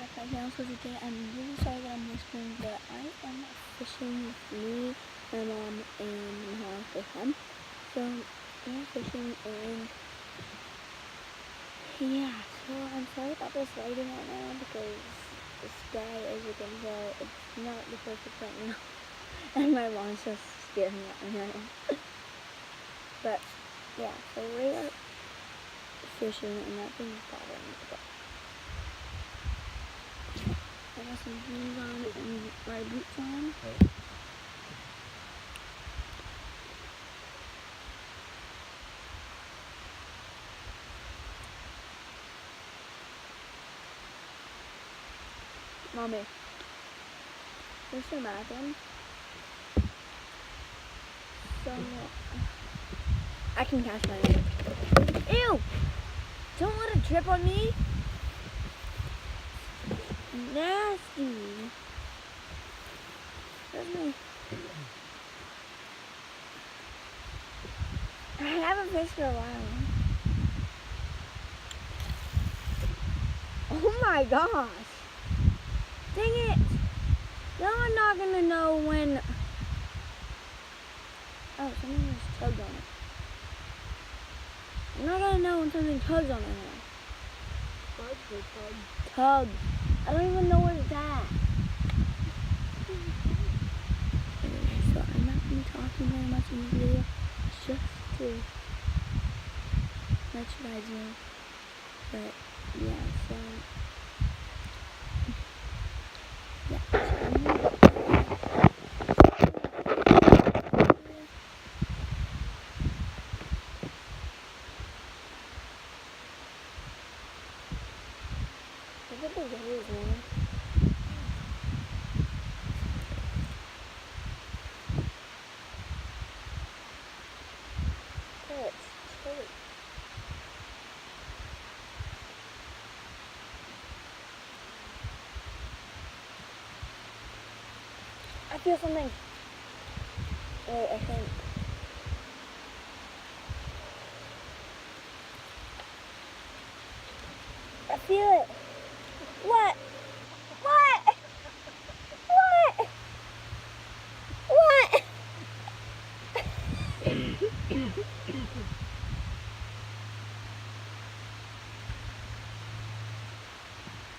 back right now. So today I'm really sorry that I'm whispering, but I am fishing with me, my mom, and my house with him. So we're fishing, and yeah, so I'm sorry about this lighting right now because the sky, as you can tell, it's not the perfect right now. And my mom's just scared me right now. But yeah, so we are fishing and nothing's bothering me. But I got some jeans on and my boots on. Okay. Mommy, there's some bathroom. So I can catch my own. Ew! Don't let it drip on me. Nasty. Where's my... I haven't fished for a while. Oh my gosh. Dang it. Now I'm not gonna know when... Oh, something just tugged on it. I'm not gonna know when something tugs on it now. Tug. I don't even know where it's at. So I'm not gonna be talking very much in this video. It's just to let you guys know. But yeah, so yeah. Look at the waves, man. Oh, it's chilly. I feel something. Wait, I think. I feel it. What? What? What? What?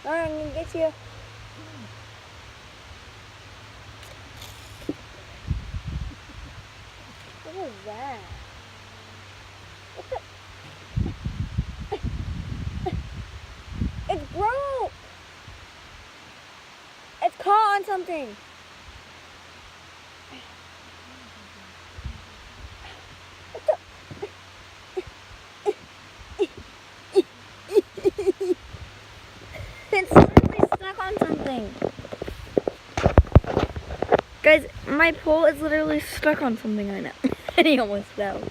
Alright, I'm gonna get you. What was that? What the? It's broke! It's caught on something. It's literally stuck on something. Guys, my pole is literally stuck on something right now. And he almost fell.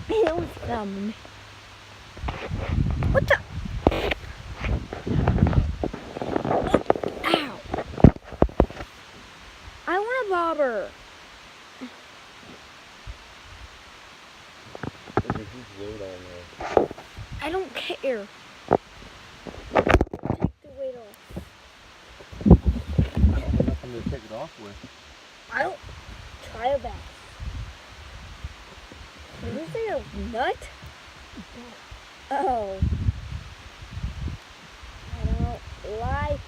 He almost fell, Mommy. What the? Ow. I want a bobber. There's a huge load on there. I don't care. Take the weight off. I don't have nothing to take it off with. I don't. Try a bass. Did you say a nut? Oh. I don't like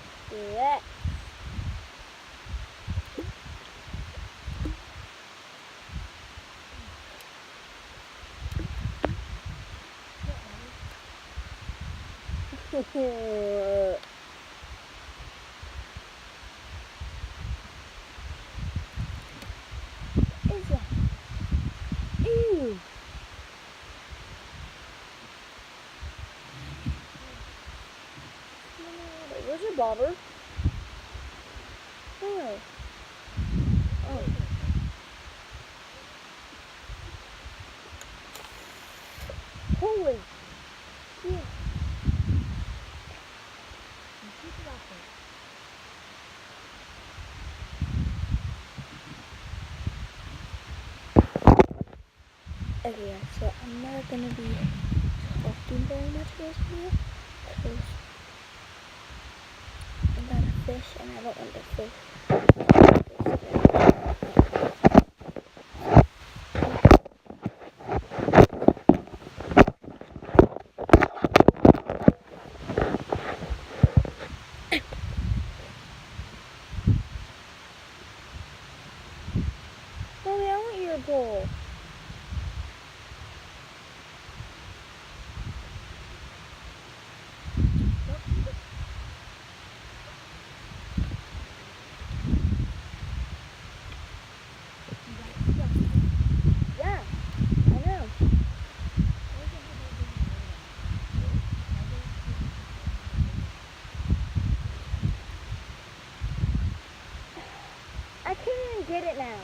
that. Is that? Ew. Where's your bobber? Oh. Oh. Holy shit. Okay, yeah, so I'm not gonna be talking very much in this video because fish, and I don't want the fish. Mommy, I want your bowl. Yeah, I know. I can't even get it now.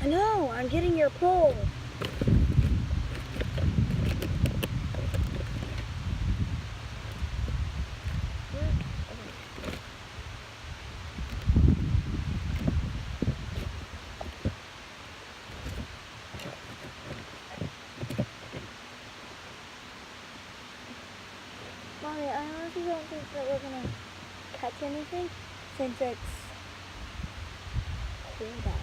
I know, I'm getting your pole. Mommy, I honestly don't think that we're gonna catch anything since it's cold out.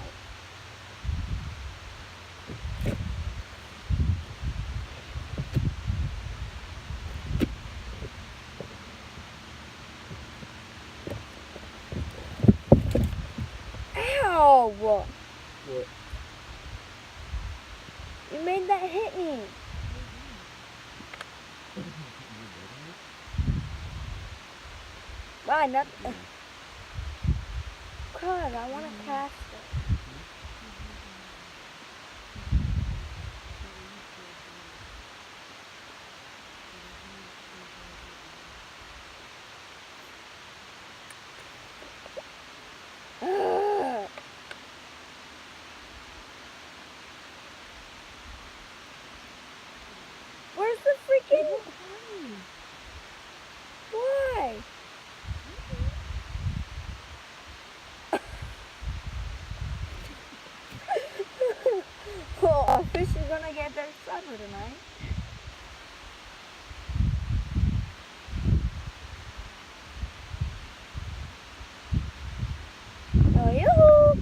Ow! What? You made that hit me. Why not? God, I want to cast it. Ugh. Where's the freaking? Why? Well, a fish is gonna get their supper tonight. Oh, yoo-hoo!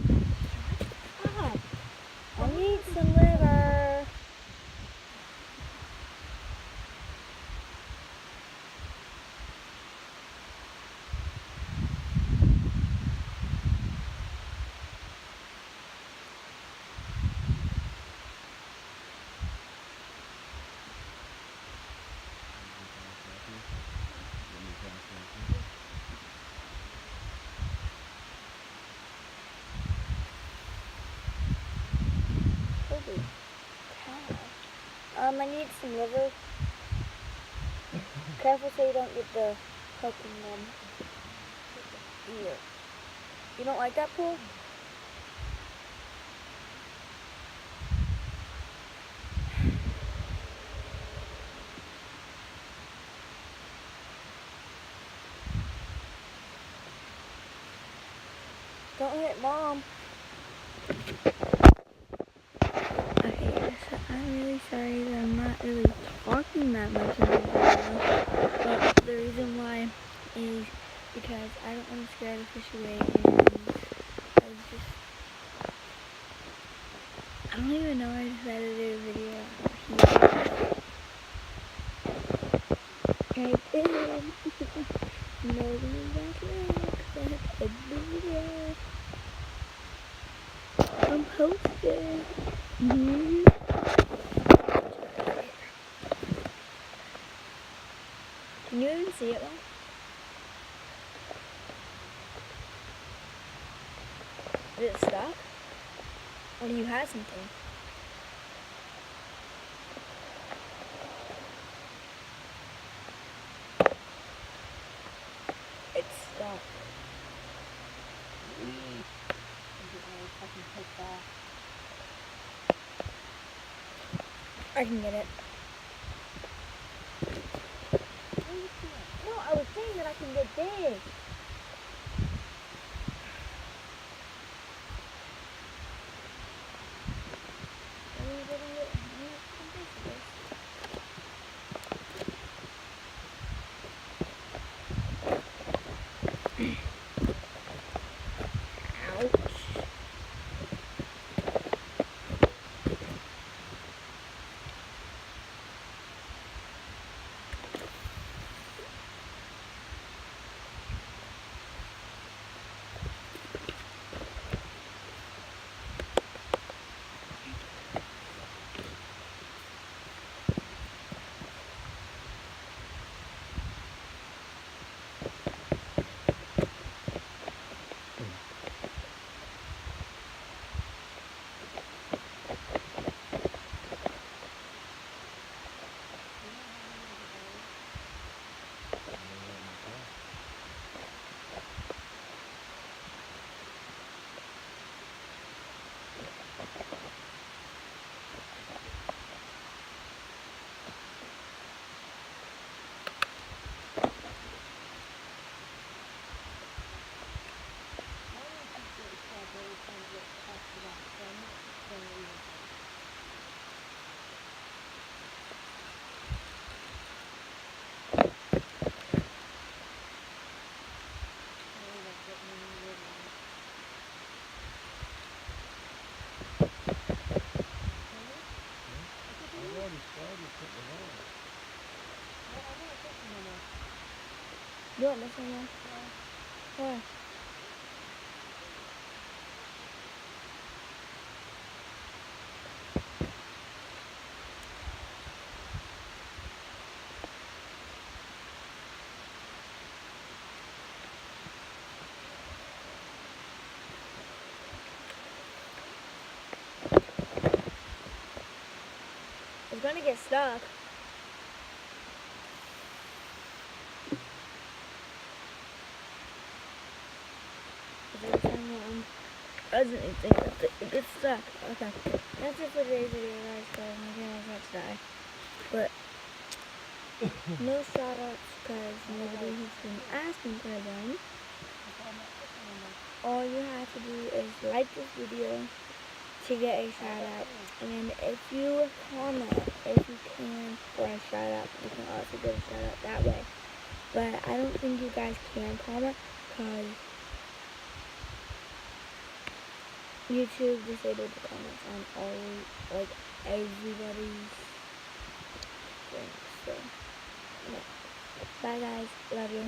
Stop. I need some liver. Holy cow. I need some liver. Careful so you don't get the hook in them. Ear. You don't like that pool? Don't hit Mom. Okay, so I'm really sorry that I'm not really talking that much in this video, but the reason why is because I don't want to scare the fish away, and I don't even know I decided to do a video here. I did. Nobody got there because I had the video. I'm posted. Can you even see it, Mom? Did it stop? Or do you have something? I can get it. No, I was saying that I can get big. Ouch. I've already started putting it on. You want this one, Mom? Why? It's gonna get stuck. I didn't think that it gets stuck. Okay. That's it for today's video, guys, because my camera's about to die. But no shout outs because nobody has been asking for them. All you have to do is like this video to get a shout out. And if you comment, if you can, for a shout out, you can also get a shout out that way. But I don't think you guys can comment because YouTube disabled the comments on all, like, everybody's things. So, yeah. Bye, guys. Love you.